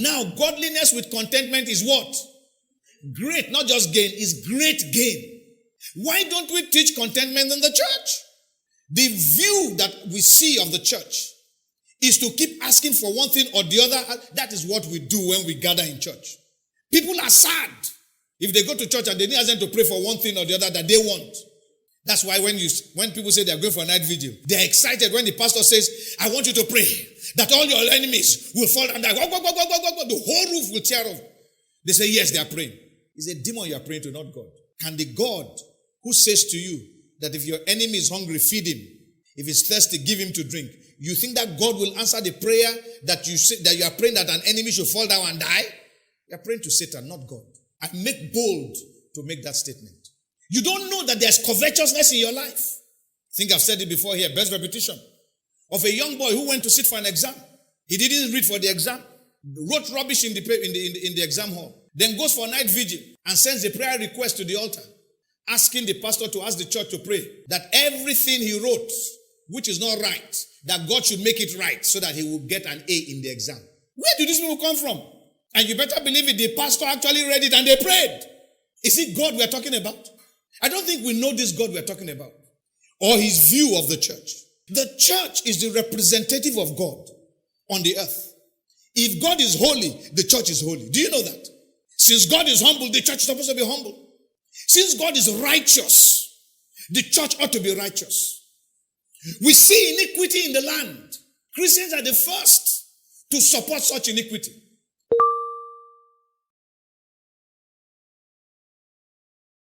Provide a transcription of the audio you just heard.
Now, godliness with contentment is what? Great, not just gain, is great gain. Why don't we teach contentment in the church? The view that we see of the church is to keep asking for one thing or the other. That is what we do when we gather in church. People are sad if they go to church and they need us to pray for one thing or the other that they want. That's why when people say they are going for a night vigil, they are excited when the pastor says, I want you to pray that all your enemies will fall and die. The whole roof will tear off. They say, yes, they are praying. It's a demon you are praying to, not God. Can the God who says to you that if your enemy is hungry, feed him. If he's thirsty, give him to drink. You think that God will answer the prayer that you are praying that an enemy should fall down and die? You are praying to Satan, not God. I make bold to make that statement. You don't know that there's covetousness in your life. I think I've said it before here, best repetition. Of a young boy who went to sit for an exam. He didn't read for the exam. Wrote rubbish in the exam hall. Then goes for a night vigil and sends a prayer request to the altar, asking the pastor to ask the church to pray that everything he wrote, which is not right, that God should make it right so that he will get an A in the exam. Where do these people come from? And you better believe it, the pastor actually read it and they prayed. Is it God we are talking about? I don't think we know this God we are talking about. Or his view of the church. The church is the representative of God on the earth. If God is holy, the church is holy. Do you know that? Since God is humble, the church is supposed to be humble. Since God is righteous, the church ought to be righteous. We see iniquity in the land. Christians are the first to support such iniquity.